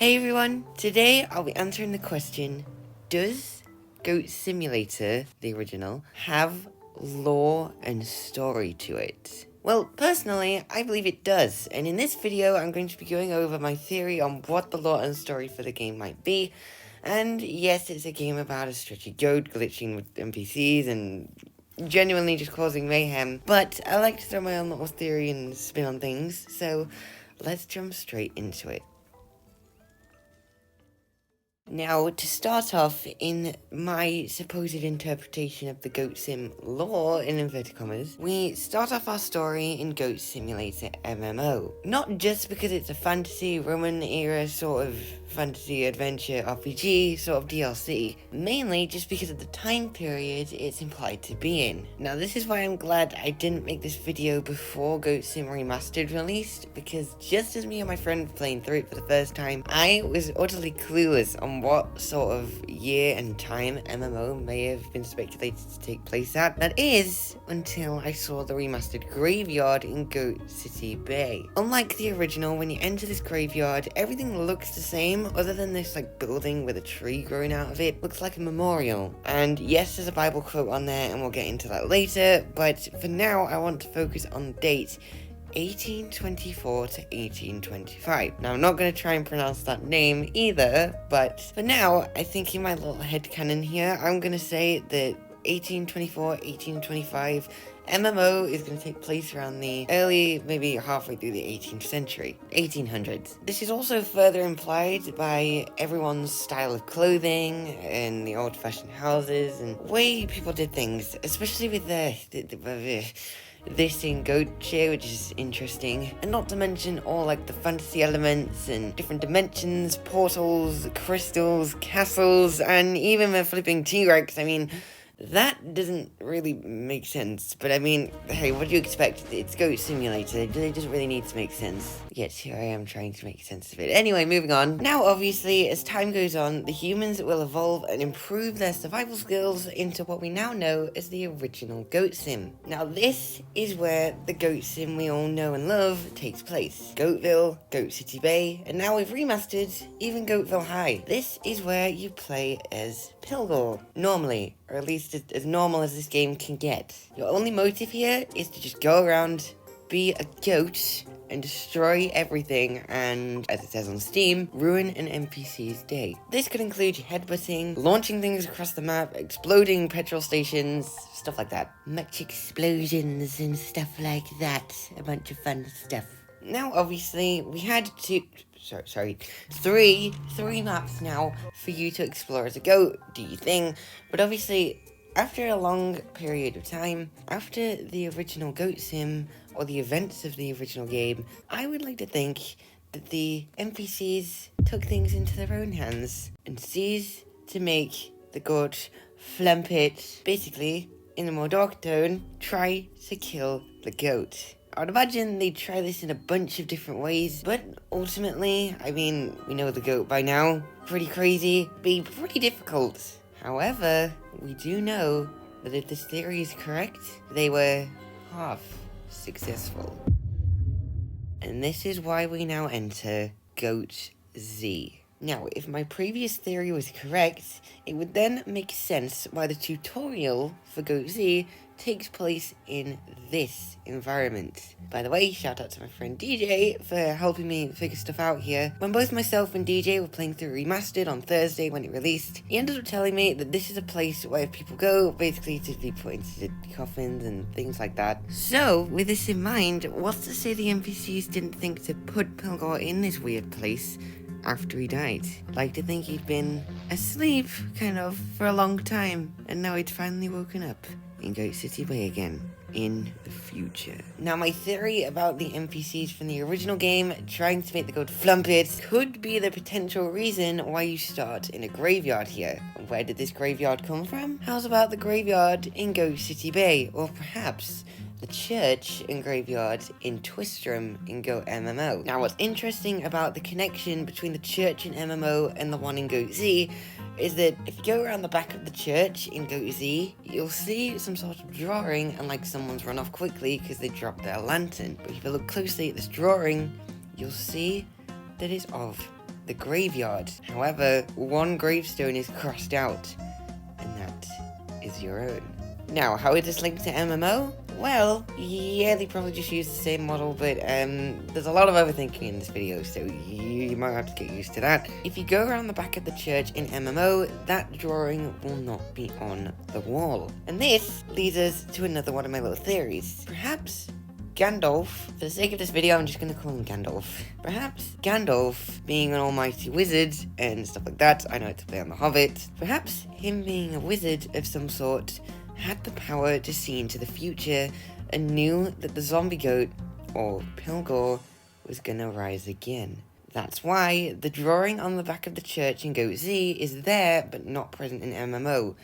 Hey everyone, today I'll be answering the question, does Goat Simulator, the original, have lore and story to it? Well, personally, I believe it does, and in this video I'm going to be going over my theory on what the lore and story for the game might be. And yes, it's a game about a stretchy goat glitching with NPCs and genuinely just causing mayhem, but I like to throw my own little theory and spin on things, so let's jump straight into it. Now, to start off, in my supposed interpretation of the Goat Sim lore, in inverted commas, we start off our story in Goat Simulator MMO. Not just because it's a fantasy Roman era sort of fantasy adventure RPG sort of DLC, mainly just because of the time period it's implied to be in. Now, this is why I'm glad I didn't make this video before Goat Sim Remastered released, because just as me and my friend were playing through it for the first time, I was utterly clueless on what sort of year and time MMO may have been speculated to take place at. That is, until I saw the remastered graveyard in Goat City Bay. Unlike the original, when you enter this graveyard, everything looks the same, other than this building with a tree growing out of it. Looks like a memorial. And yes, there's a Bible quote on there, and we'll get into that later, but for now, I want to focus on the date 1824 to 1825. Now, I'm not going to try and pronounce that name either, but for now, I think in my little headcanon here, I'm going to say that 1824, 1825 MMO is going to take place around the early, maybe halfway through the 18th century, 1800s. This is also further implied by everyone's style of clothing and the old-fashioned houses and way people did things, especially with this in Goat Cheer, which is interesting, and not to mention all the fantasy elements and different dimensions, portals, crystals, castles, and even a flipping T-Rex. I mean, that doesn't really make sense, but I mean, hey, what do you expect? It's Goat Simulator, it doesn't really need to make sense. Yet here I am trying to make sense of it. Anyway, moving on. Now, obviously, as time goes on, the humans will evolve and improve their survival skills into what we now know as the original Goat Sim. Now, this is where the Goat Sim we all know and love takes place. Goatville, Goat City Bay, and now we've remastered even Goatville High. This is where you play as Pilgor, normally, or at least as normal as this game can get. Your only motive here is to just go around, be a goat, and destroy everything and, as it says on Steam, ruin an NPC's day. This could include headbutting, launching things across the map, exploding petrol stations, stuff like that. Much explosions and stuff like that. A bunch of fun stuff. Now, obviously, we had three maps now for you to explore as a goat, do your thing, but obviously, after a long period of time, after the original Goat Sim, or the events of the original game, I would like to think that the NPCs took things into their own hands and seized to make the goat flump it. Basically, in a more dark tone, try to kill the goat. I would imagine they'd try this in a bunch of different ways, but ultimately, I mean, we know the goat by now, pretty crazy, be pretty difficult. However, we do know that if this theory is correct, they were half successful. And this is why we now enter Goat Z. Now, if my previous theory was correct, it would then make sense why the tutorial for Goat Z takes place in this environment. By the way, shout out to my friend DJ for helping me figure stuff out here. When both myself and DJ were playing through Remastered on Thursday when it released, he ended up telling me that this is a place where people go basically to be put into coffins and things like that. So, with this in mind, what's to say the NPCs didn't think to put Pilgor in this weird place after he died? I'd like to think he'd been asleep, kind of, for a long time, and now he'd finally woken up in Goat City Bay again, in the future. Now, my theory about the NPCs from the original game trying to make the goat flump it could be the potential reason why you start in a graveyard here. Where did this graveyard come from? How's about the graveyard in Goat City Bay, or perhaps the church and graveyard in Twistrum in Goat MMO. Now, what's interesting about the connection between the church in MMO and the one in Goat Z is that if you go around the back of the church in Goat Z, you'll see some sort of drawing and someone's run off quickly because they dropped their lantern. But if you look closely at this drawing, you'll see that it's of the graveyard. However, one gravestone is crossed out, and that is your own. Now, how is this linked to MMO? Well, yeah, they probably just use the same model, but there's a lot of overthinking in this video, so you might have to get used to that. If you go around the back of the church in MMO, that drawing will not be on the wall. And this leads us to another one of my little theories. Perhaps Gandalf, for the sake of this video, I'm just going to call him Gandalf. Perhaps Gandalf, being an almighty wizard and stuff like that, I know it's a play on The Hobbit, perhaps him being a wizard of some sort had the power to see into the future and knew that the zombie goat, or Pilgor, was gonna rise again. That's why the drawing on the back of the church in Goat Z is there but not present in MMO,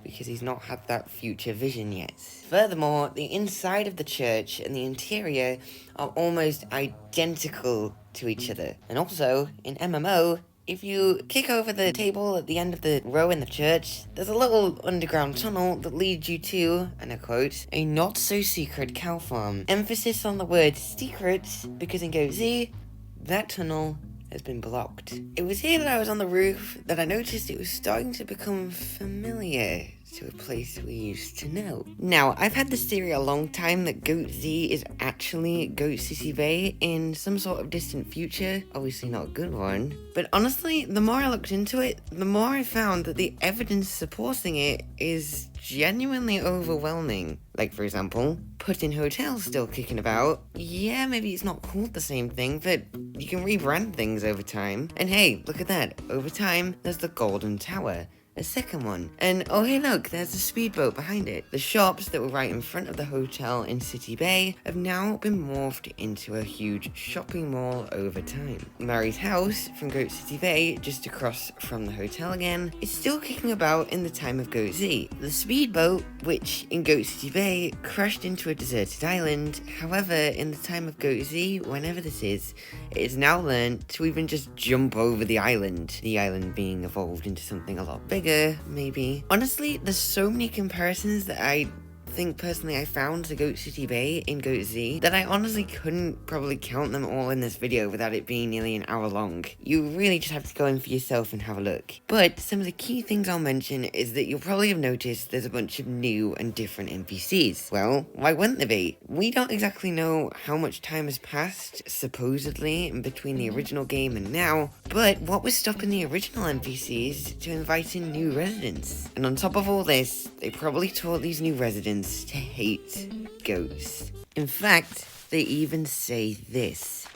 because he's not had that future vision yet. Furthermore, the inside of the church and the interior are almost identical to each other. And also, in MMO, if you kick over the table at the end of the row in the church, there's a little underground tunnel that leads you to, and I quote, a not-so-secret cow farm. Emphasis on the word secret, because in Goat Z, that tunnel has been blocked. It was here that I was on the roof that I noticed it was starting to become familiar to a place we used to know. Now, I've had this theory a long time that Goat Z is actually Goat City Bay in some sort of distant future. Obviously not a good one. But honestly, the more I looked into it, the more I found that the evidence supporting it is genuinely overwhelming. Like, for example, Put-in Hotel's still kicking about. Yeah, maybe it's not called the same thing, but you can rebrand things over time. And hey, look at that. Over time, there's the Golden Tower. A second one. And oh hey look, there's a speedboat behind it. The shops that were right in front of the hotel in City Bay have now been morphed into a huge shopping mall over time. Mary's house from Goat City Bay, just across from the hotel again, is still kicking about in the time of Goat Z. The speedboat, which in Goat City Bay crashed into a deserted island, however, in the time of Goat Z, whenever this is, it is now learned to even just jump over the island being evolved into something a lot bigger. Maybe. Honestly, there's so many comparisons that I think personally I found to Goat City Bay in Goat Z that I honestly couldn't probably count them all in this video without it being nearly an hour long. You really just have to go in for yourself and have a look. But some of the key things I'll mention is that you'll probably have noticed there's a bunch of new and different NPCs. Well, why wouldn't there be? We don't exactly know how much time has passed, supposedly, in between the original game and now, but what was stopping the original NPCs to invite in new residents? And on top of all this, they probably taught these new residents to hate goats. In fact, they even say this.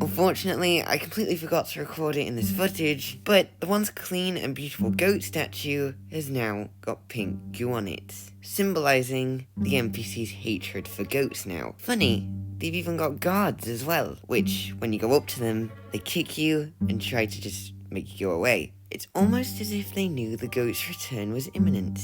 Unfortunately, I completely forgot to record it in this footage, but the once clean and beautiful goat statue has now got pink goo on it, symbolizing the NPC's hatred for goats now. Funny, they've even got guards as well, which, when you go up to them, they kick you and try to just make you go away. It's almost as if they knew the goat's return was imminent.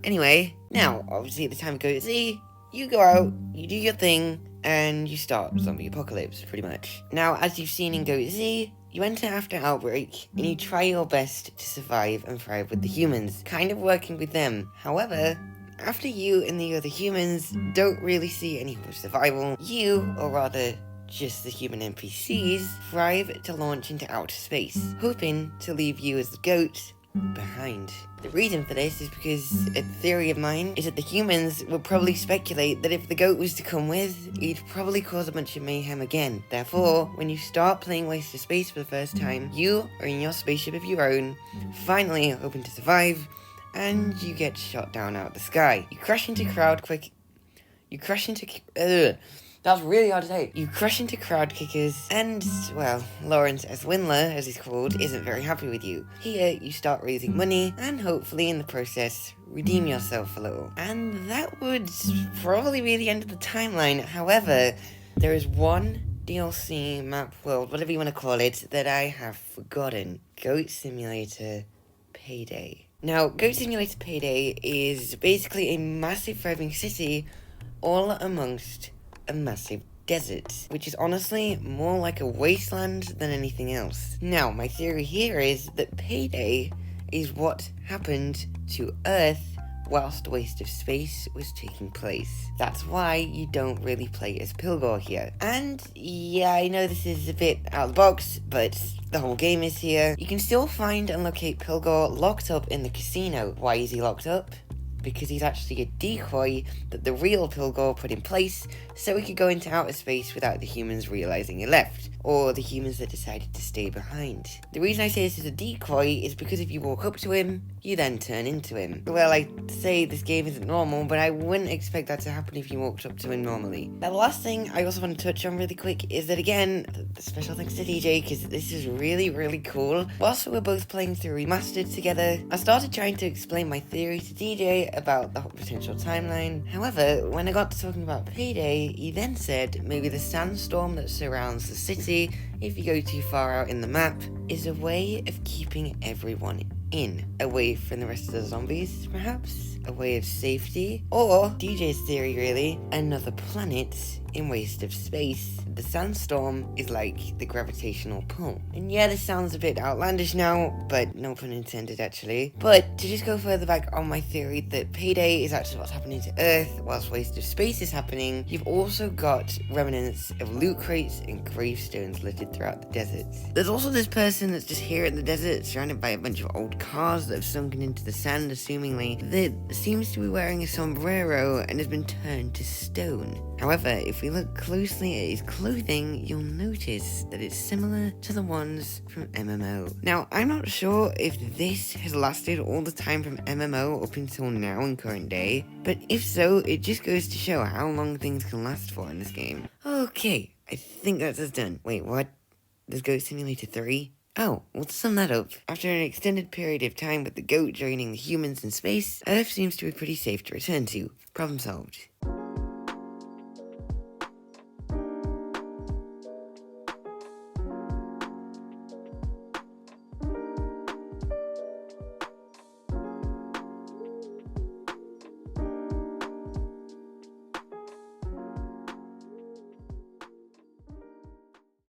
Anyway, now, obviously at the time of Goat Z, you go out, you do your thing, and you start zombie apocalypse, pretty much. Now, as you've seen in Goat Z, you enter after outbreak, and you try your best to survive and thrive with the humans, kind of working with them. However, after you and the other humans don't really see any hope of survival, you, or rather, just the human NPCs, thrive to launch into outer space, hoping to leave you as the goat behind. The reason for this is because a theory of mine is that the humans would probably speculate that if the goat was to come with, he'd probably cause a bunch of mayhem again. Therefore, when you start playing Waste of Space for the first time, you are in your spaceship of your own, finally hoping to survive, and you get shot down out of the sky. You crash into That's really hard to say. You crash into crowd kickers, and, well, Lawrence S. Windler, as he's called, isn't very happy with you. Here, you start raising money, and hopefully in the process, redeem yourself a little. And that would probably be the end of the timeline. However, there is one DLC map world, whatever you want to call it, that I have forgotten. Goat Simulator Payday. Now, Goat Simulator Payday is basically a massive thriving city all amongst a massive desert, which is honestly more like a wasteland than anything else. Now, my theory here is that Payday is what happened to Earth whilst Waste of Space was taking place. That's why you don't really play as Pilgor here. And yeah, I know this is a bit out of the box, but the whole game is here. You can still find and locate Pilgor locked up in the casino. Why is he locked up? Because he's actually a decoy that the real Pilgor put in place so he could go into outer space without the humans realizing he left, or the humans that decided to stay behind. The reason I say this is a decoy is because if you walk up to him, you then turn into him. Well, I say this game isn't normal, but I wouldn't expect that to happen if you walked up to him normally. Now, the last thing I also want to touch on really quick is that, again, the special thanks to DJ, because this is really, really cool. Whilst we were both playing through Remastered together, I started trying to explain my theory to DJ about the potential timeline. However, when I got to talking about Payday, he then said maybe the sandstorm that surrounds the city, if you go too far out in the map, is a way of keeping everyone in, away from the rest of the zombies, perhaps? A way of safety? Or, DJ's theory really, another planet in Waste of Space. The sandstorm is like the gravitational pull. And yeah, this sounds a bit outlandish now, but no pun intended actually. But to just go further back on my theory that Payday is actually what's happening to Earth whilst Waste of Space is happening, you've also got remnants of loot crates and gravestones littered throughout the deserts. There's also this person that's just here in the desert surrounded by a bunch of old cars that have sunken into the sand assumingly, that seems to be wearing a sombrero and has been turned to stone. However, if we look closely at his clothing, you'll notice that it's similar to the ones from MMO. Now, I'm not sure if this has lasted all the time from MMO up until now in current day, but if so, it just goes to show how long things can last for in this game. Okay, I think that's us done. Wait, what? There's Goat Simulator 3? Oh, well, to sum that up, after an extended period of time with the goat joining the humans in space, Earth seems to be pretty safe to return to. Problem solved.